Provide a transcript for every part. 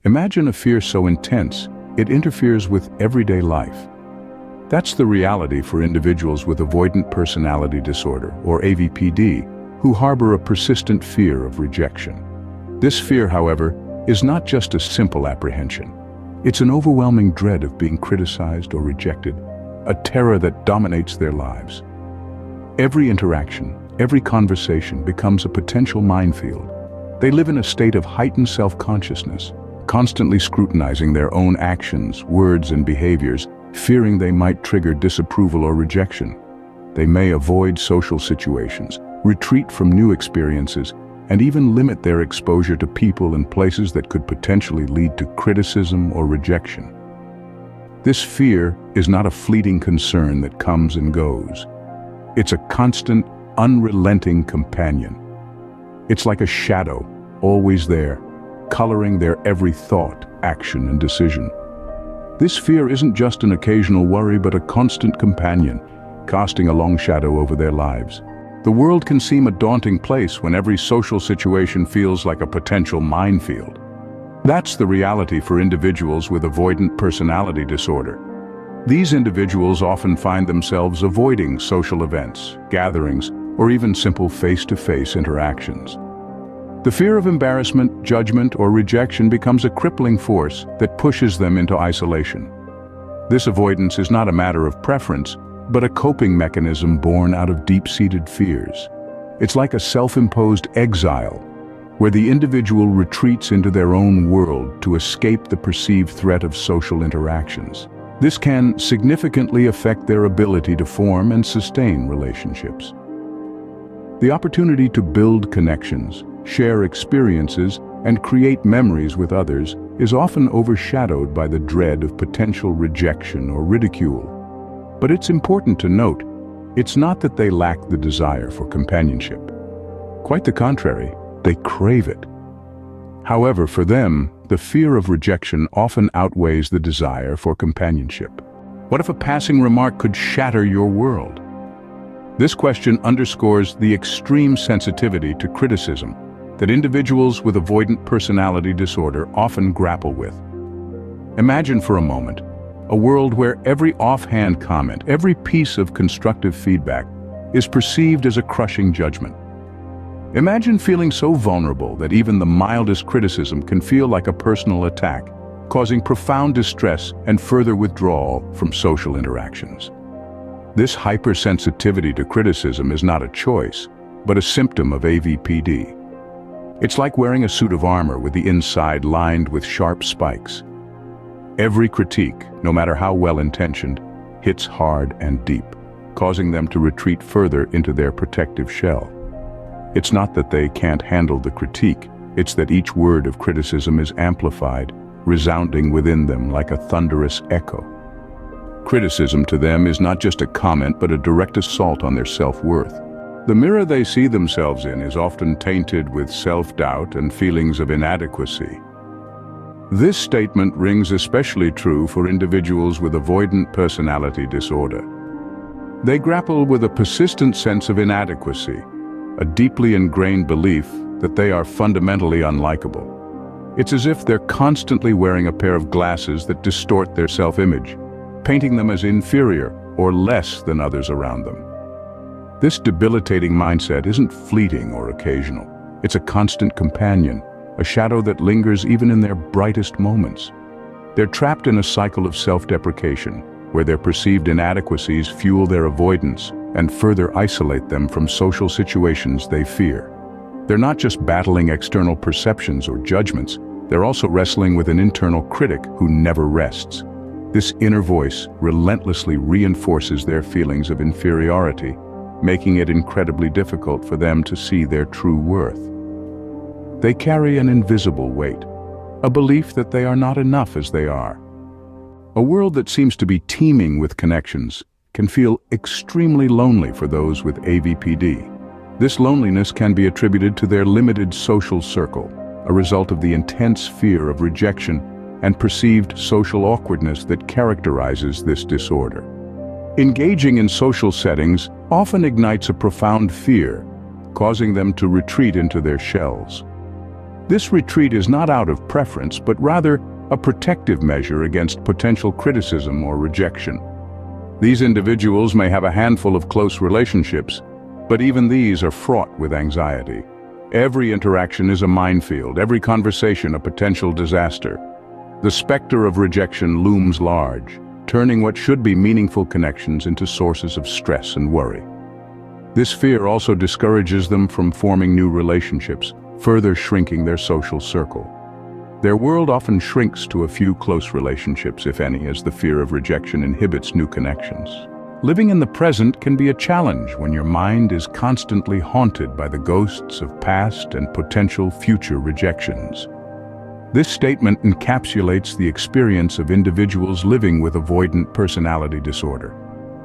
Imagine a fear so intense, it interferes with everyday life. That's the reality for individuals with avoidant personality disorder, or AVPD, who harbor a persistent fear of rejection. This fear, however, is not just a simple apprehension. It's an overwhelming dread of being criticized or rejected, a terror that dominates their lives. Every interaction, every conversation becomes a potential minefield. They live in a state of heightened self-consciousness, constantly scrutinizing their own actions, words, and behaviors, fearing they might trigger disapproval or rejection. They may avoid social situations, retreat from new experiences, and even limit their exposure to people and places that could potentially lead to criticism or rejection. This fear is not a fleeting concern that comes and goes. It's a constant, unrelenting companion. It's like a shadow, always there, coloring their every thought, action, and decision. This fear isn't just an occasional worry, but a constant companion, casting a long shadow over their lives. The world can seem a daunting place when every social situation feels like a potential minefield. That's the reality for individuals with avoidant personality disorder. These individuals often find themselves avoiding social events, gatherings, or even simple face-to-face interactions. The fear of embarrassment, judgment, or rejection becomes a crippling force that pushes them into isolation. This avoidance is not a matter of preference, but a coping mechanism born out of deep-seated fears. It's like a self-imposed exile, where the individual retreats into their own world to escape the perceived threat of social interactions. This can significantly affect their ability to form and sustain relationships. The opportunity to build connections, share experiences, and create memories with others is often overshadowed by the dread of potential rejection or ridicule. But it's important to note, it's not that they lack the desire for companionship. Quite the contrary, they crave it. However, for them, the fear of rejection often outweighs the desire for companionship. What if a passing remark could shatter your world? This question underscores the extreme sensitivity to criticism that individuals with avoidant personality disorder often grapple with. Imagine for a moment a world where every offhand comment, every piece of constructive feedback, is perceived as a crushing judgment. Imagine feeling so vulnerable that even the mildest criticism can feel like a personal attack, causing profound distress and further withdrawal from social interactions. This hypersensitivity to criticism is not a choice, but a symptom of AVPD. It's like wearing a suit of armor with the inside lined with sharp spikes. Every critique, no matter how well-intentioned, hits hard and deep, causing them to retreat further into their protective shell. It's not that they can't handle the critique, it's that each word of criticism is amplified, resounding within them like a thunderous echo. Criticism to them is not just a comment, but a direct assault on their self-worth. The mirror they see themselves in is often tainted with self-doubt and feelings of inadequacy. This statement rings especially true for individuals with avoidant personality disorder. They grapple with a persistent sense of inadequacy, a deeply ingrained belief that they are fundamentally unlikable. It's as if they're constantly wearing a pair of glasses that distort their self-image, painting them as inferior or less than others around them. This debilitating mindset isn't fleeting or occasional. It's a constant companion, a shadow that lingers even in their brightest moments. They're trapped in a cycle of self-deprecation, where their perceived inadequacies fuel their avoidance and further isolate them from social situations they fear. They're not just battling external perceptions or judgments, they're also wrestling with an internal critic who never rests. This inner voice relentlessly reinforces their feelings of inferiority, making it incredibly difficult for them to see their true worth. They carry an invisible weight, a belief that they are not enough as they are. A world that seems to be teeming with connections can feel extremely lonely for those with AVPD. This loneliness can be attributed to their limited social circle, a result of the intense fear of rejection and perceived social awkwardness that characterizes this disorder. Engaging in social settings often ignites a profound fear, causing them to retreat into their shells. This retreat is not out of preference, but rather a protective measure against potential criticism or rejection. These individuals may have a handful of close relationships, but even these are fraught with anxiety. Every interaction is a minefield, every conversation a potential disaster. The specter of rejection looms large, turning what should be meaningful connections into sources of stress and worry. This fear also discourages them from forming new relationships, further shrinking their social circle. Their world often shrinks to a few close relationships, if any, as the fear of rejection inhibits new connections. Living in the present can be a challenge when your mind is constantly haunted by the ghosts of past and potential future rejections. This statement encapsulates the experience of individuals living with avoidant personality disorder.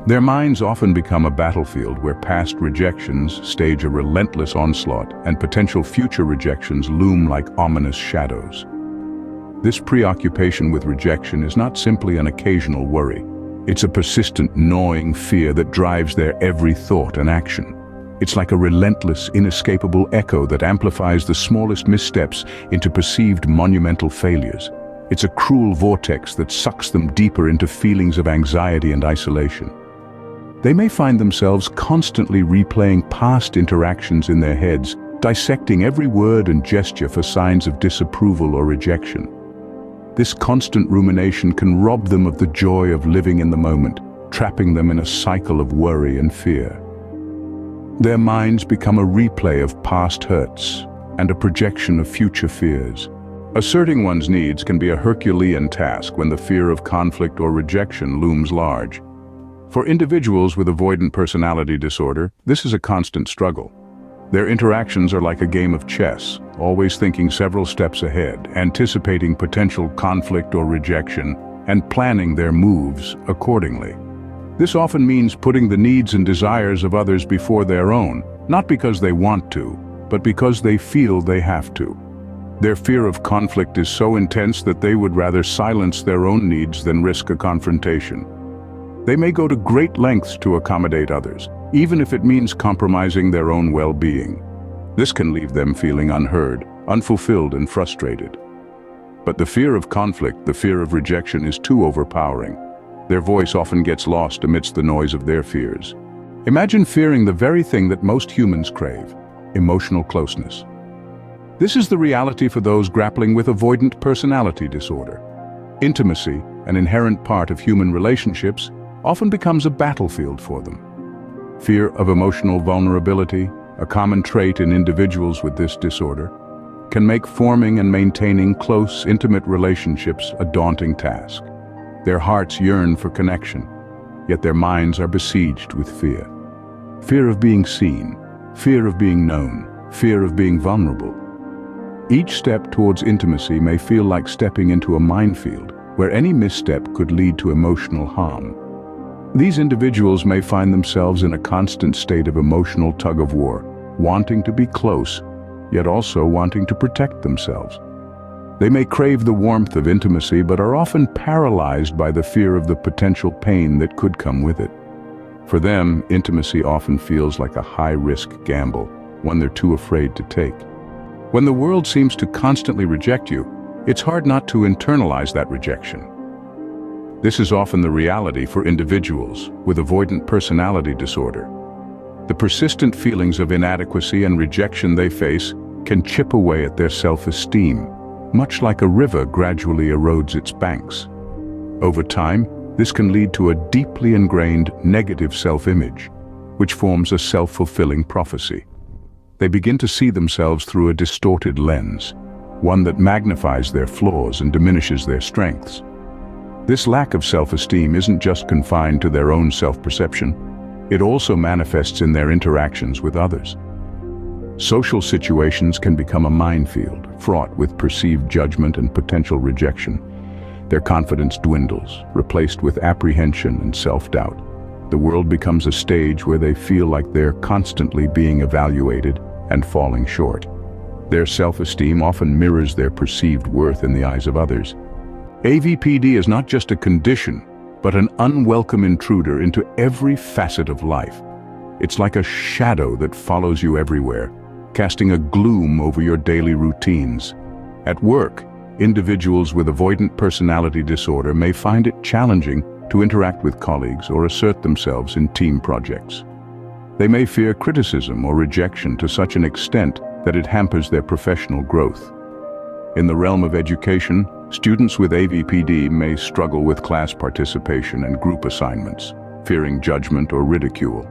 Their minds often become a battlefield where past rejections stage a relentless onslaught and potential future rejections loom like ominous shadows. This preoccupation with rejection is not simply an occasional worry. It's a persistent, gnawing fear that drives their every thought and action. It's like a relentless, inescapable echo that amplifies the smallest missteps into perceived monumental failures. It's a cruel vortex that sucks them deeper into feelings of anxiety and isolation. They may find themselves constantly replaying past interactions in their heads, dissecting every word and gesture for signs of disapproval or rejection. This constant rumination can rob them of the joy of living in the moment, trapping them in a cycle of worry and fear. Their minds become a replay of past hurts and a projection of future fears. Asserting one's needs can be a Herculean task when the fear of conflict or rejection looms large. For individuals with avoidant personality disorder, this is a constant struggle. Their interactions are like a game of chess, always thinking several steps ahead, anticipating potential conflict or rejection, and planning their moves accordingly. This often means putting the needs and desires of others before their own, not because they want to, but because they feel they have to. Their fear of conflict is so intense that they would rather silence their own needs than risk a confrontation. They may go to great lengths to accommodate others, even if it means compromising their own well-being. This can leave them feeling unheard, unfulfilled, and frustrated. But the fear of conflict, the fear of rejection, is too overpowering. Their voice often gets lost amidst the noise of their fears. Imagine fearing the very thing that most humans crave: emotional closeness. This is the reality for those grappling with avoidant personality disorder. Intimacy, an inherent part of human relationships, often becomes a battlefield for them. Fear of emotional vulnerability, a common trait in individuals with this disorder, can make forming and maintaining close, intimate relationships a daunting task. Their hearts yearn for connection, yet their minds are besieged with fear. Fear of being seen, fear of being known, fear of being vulnerable. Each step towards intimacy may feel like stepping into a minefield, where any misstep could lead to emotional harm. These individuals may find themselves in a constant state of emotional tug-of-war, wanting to be close, yet also wanting to protect themselves. They may crave the warmth of intimacy, but are often paralyzed by the fear of the potential pain that could come with it. For them, intimacy often feels like a high-risk gamble, one they're too afraid to take. When the world seems to constantly reject you, it's hard not to internalize that rejection. This is often the reality for individuals with avoidant personality disorder. The persistent feelings of inadequacy and rejection they face can chip away at their self-esteem, much like a river gradually erodes its banks. Over time, this can lead to a deeply ingrained negative self-image, which forms a self-fulfilling prophecy. They begin to see themselves through a distorted lens, one that magnifies their flaws and diminishes their strengths. This lack of self-esteem isn't just confined to their own self-perception, it also manifests in their interactions with others. Social situations can become a minefield, fraught with perceived judgment and potential rejection. Their confidence dwindles, replaced with apprehension and self-doubt. The world becomes a stage where they feel like they're constantly being evaluated and falling short. Their self-esteem often mirrors their perceived worth in the eyes of others. AVPD is not just a condition, but an unwelcome intruder into every facet of life. It's like a shadow that follows you everywhere, casting a gloom over your daily routines. At work, individuals with avoidant personality disorder may find it challenging to interact with colleagues or assert themselves in team projects. They may fear criticism or rejection to such an extent that it hampers their professional growth. In the realm of education, students with AVPD may struggle with class participation and group assignments, fearing judgment or ridicule.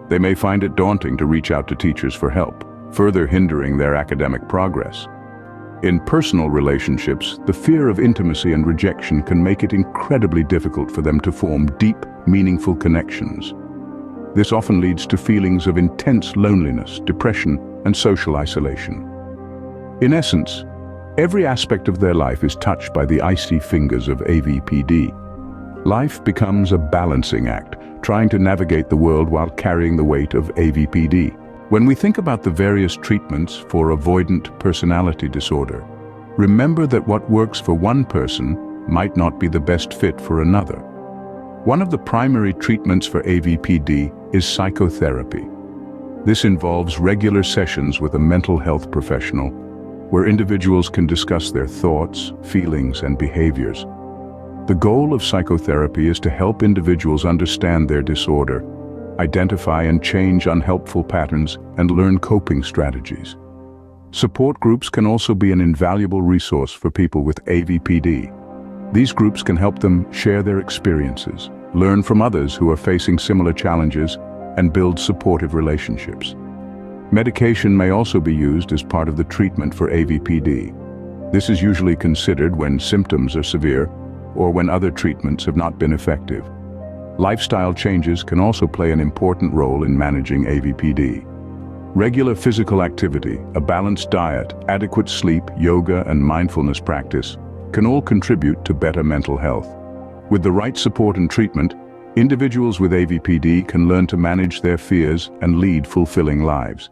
They may find it daunting to reach out to teachers for help, further hindering their academic progress. In personal relationships, the fear of intimacy and rejection can make it incredibly difficult for them to form deep, meaningful connections. This often leads to feelings of intense loneliness, depression, and social isolation. In essence, every aspect of their life is touched by the icy fingers of AVPD. Life becomes a balancing act, trying to navigate the world while carrying the weight of AVPD. When we think about the various treatments for avoidant personality disorder, remember that what works for one person might not be the best fit for another. One of the primary treatments for AVPD is psychotherapy. This involves regular sessions with a mental health professional, where individuals can discuss their thoughts, feelings, and behaviors. The goal of psychotherapy is to help individuals understand their disorder, identify and change unhelpful patterns, and learn coping strategies. Support groups can also be an invaluable resource for people with AVPD. These groups can help them share their experiences, learn from others who are facing similar challenges, and build supportive relationships. Medication may also be used as part of the treatment for AVPD. This is usually considered when symptoms are severe or when other treatments have not been effective. Lifestyle changes can also play an important role in managing AVPD. Regular physical activity, a balanced diet, adequate sleep, yoga, and mindfulness practice can all contribute to better mental health. With the right support and treatment, individuals with AVPD can learn to manage their fears and lead fulfilling lives.